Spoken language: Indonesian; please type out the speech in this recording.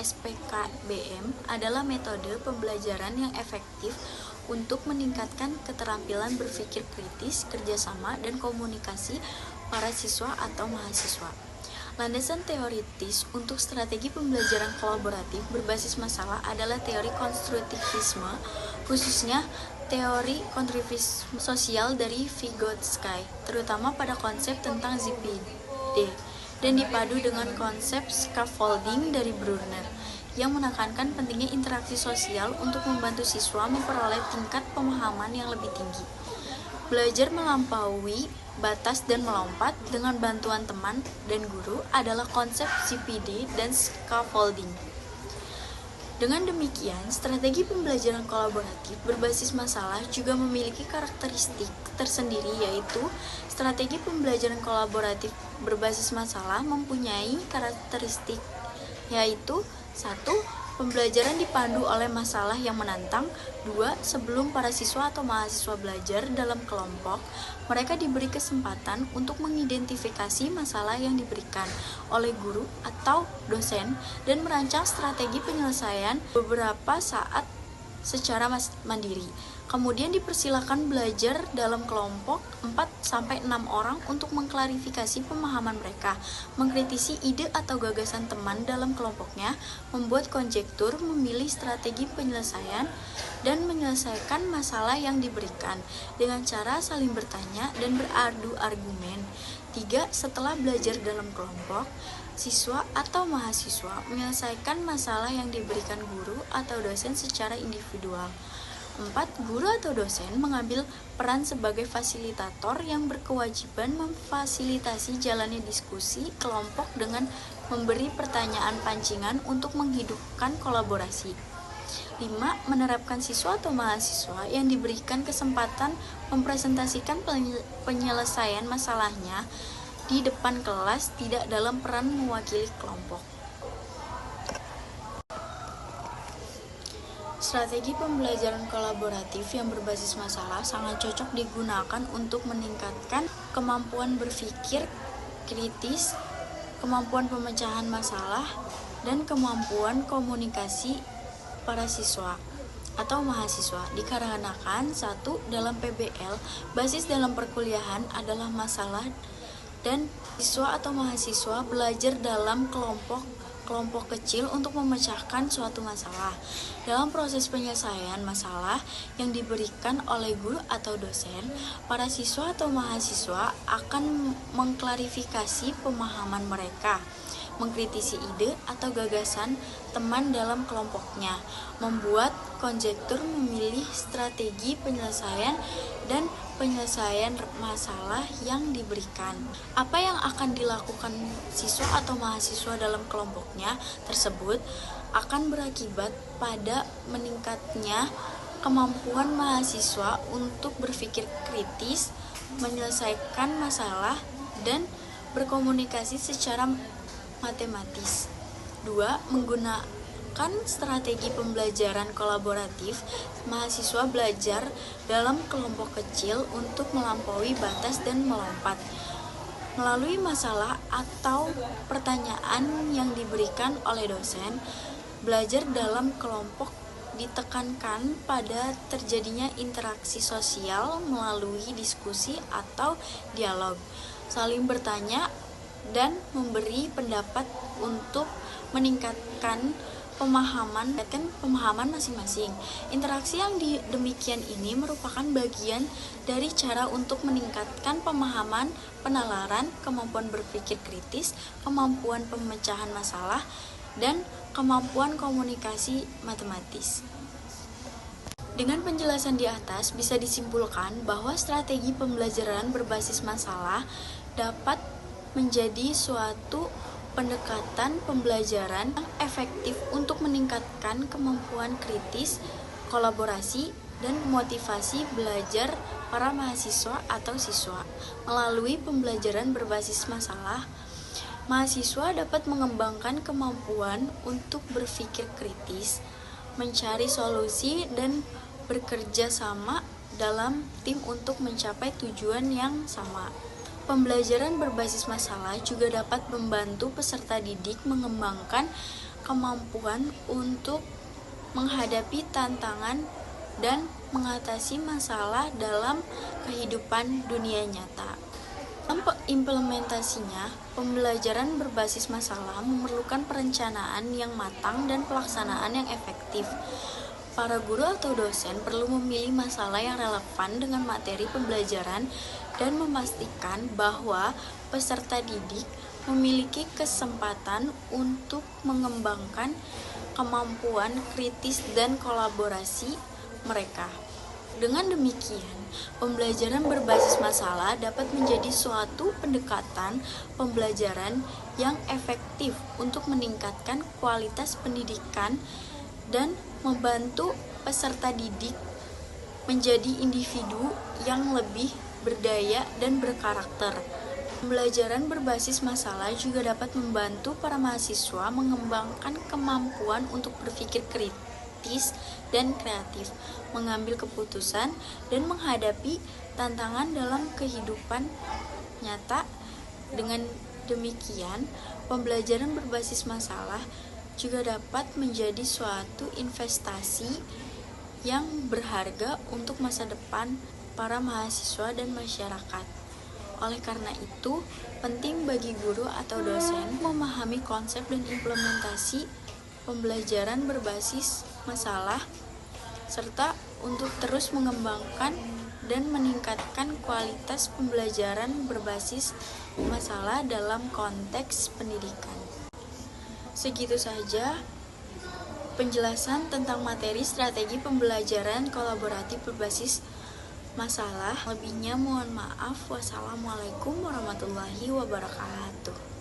SPKBM adalah metode pembelajaran yang efektif untuk meningkatkan keterampilan berpikir kritis, kerjasama, dan komunikasi para siswa atau mahasiswa. Landasan teoritis untuk strategi pembelajaran kolaboratif berbasis masalah adalah teori konstruktivisme, khususnya teori kontribusi sosial dari Vygotsky, terutama pada konsep tentang ZPD, dan dipadu dengan konsep scaffolding dari Brunner, yang menekankan pentingnya interaksi sosial untuk membantu siswa memperoleh tingkat pemahaman yang lebih tinggi. Belajar melampaui batas dan melompat dengan bantuan teman dan guru adalah konsep ZPD dan scaffolding. Dengan demikian, strategi pembelajaran kolaboratif berbasis masalah juga memiliki karakteristik tersendiri, yaitu strategi pembelajaran kolaboratif berbasis masalah mempunyai karakteristik yaitu 1. Pembelajaran dipandu oleh masalah yang menantang. 2. Sebelum para siswa atau mahasiswa belajar dalam kelompok, mereka diberi kesempatan untuk mengidentifikasi masalah yang diberikan oleh guru atau dosen dan merancang strategi penyelesaian beberapa saat secara mandiri. Kemudian dipersilakan belajar dalam kelompok 4-6 orang untuk mengklarifikasi pemahaman mereka, mengkritisi ide atau gagasan teman dalam kelompoknya, membuat konjektur, memilih strategi penyelesaian, dan menyelesaikan masalah yang diberikan dengan cara saling bertanya dan beradu argumen. 3. Setelah belajar dalam kelompok, siswa atau mahasiswa menyelesaikan masalah yang diberikan guru atau dosen secara individual. 4. Guru atau dosen mengambil peran sebagai fasilitator yang berkewajiban memfasilitasi jalannya diskusi kelompok dengan memberi pertanyaan pancingan untuk menghidupkan kolaborasi. 5. Menerapkan siswa atau mahasiswa yang diberikan kesempatan mempresentasikan penyelesaian masalahnya di depan kelas, tidak dalam peran mewakili kelompok. Strategi pembelajaran kolaboratif yang berbasis masalah sangat cocok digunakan untuk meningkatkan kemampuan berpikir kritis, kemampuan pemecahan masalah, dan kemampuan komunikasi para siswa atau mahasiswa. Dikarenakan 1. Dalam PBL, basis dalam perkuliahan adalah masalah dan siswa atau mahasiswa belajar dalam kelompok kecil untuk memecahkan suatu masalah. Dalam proses penyelesaian masalah yang diberikan oleh guru atau dosen, para siswa atau mahasiswa akan mengklarifikasi pemahaman mereka, mengkritisi ide atau gagasan teman dalam kelompoknya, membuat konjektur, memilih strategi penyelesaian dan penyelesaian masalah yang diberikan. Apa yang akan dilakukan siswa atau mahasiswa dalam kelompoknya tersebut akan berakibat pada meningkatnya kemampuan mahasiswa untuk berpikir kritis, menyelesaikan masalah, dan berkomunikasi secara matematis. 2. Menggunakan strategi pembelajaran kolaboratif, mahasiswa belajar dalam kelompok kecil untuk melampaui batas dan melompat. Melalui masalah atau pertanyaan yang diberikan oleh dosen, belajar dalam kelompok ditekankan pada terjadinya interaksi sosial melalui diskusi atau dialog, saling bertanya dan memberi pendapat untuk meningkatkan pemahaman masing-masing. Interaksi yang demikian ini merupakan bagian dari cara untuk meningkatkan pemahaman, penalaran, kemampuan berpikir kritis, kemampuan pemecahan masalah, dan kemampuan komunikasi matematis. Dengan penjelasan di atas, bisa disimpulkan bahwa strategi pembelajaran berbasis masalah dapat menjadi suatu pendekatan pembelajaran yang efektif untuk meningkatkan kemampuan kritis, kolaborasi, dan motivasi belajar para mahasiswa atau siswa. Melalui pembelajaran berbasis masalah, mahasiswa dapat mengembangkan kemampuan untuk berpikir kritis, mencari solusi, dan bekerja sama dalam tim untuk mencapai tujuan yang sama. Pembelajaran berbasis masalah juga dapat membantu peserta didik mengembangkan kemampuan untuk menghadapi tantangan dan mengatasi masalah dalam kehidupan dunia nyata. Dalam implementasinya, pembelajaran berbasis masalah memerlukan perencanaan yang matang dan pelaksanaan yang efektif. Para guru atau dosen perlu memilih masalah yang relevan dengan materi pembelajaran dan memastikan bahwa peserta didik memiliki kesempatan untuk mengembangkan kemampuan kritis dan kolaborasi mereka. Dengan demikian, pembelajaran berbasis masalah dapat menjadi suatu pendekatan pembelajaran yang efektif untuk meningkatkan kualitas pendidikan dan membantu peserta didik menjadi individu yang lebih berdaya dan berkarakter. Pembelajaran berbasis masalah juga dapat membantu para mahasiswa mengembangkan kemampuan untuk berpikir kritis dan kreatif, mengambil keputusan, dan menghadapi tantangan dalam kehidupan nyata. Dengan demikian, pembelajaran berbasis masalah juga dapat menjadi suatu investasi yang berharga untuk masa depan para mahasiswa dan masyarakat. Oleh karena itu, penting bagi guru atau dosen memahami konsep dan implementasi pembelajaran berbasis masalah, serta untuk terus mengembangkan dan meningkatkan kualitas pembelajaran berbasis masalah dalam konteks pendidikan. Segitu saja penjelasan tentang materi strategi pembelajaran kolaboratif berbasis masalah. Lebihnya mohon maaf. Wassalamualaikum warahmatullahi wabarakatuh.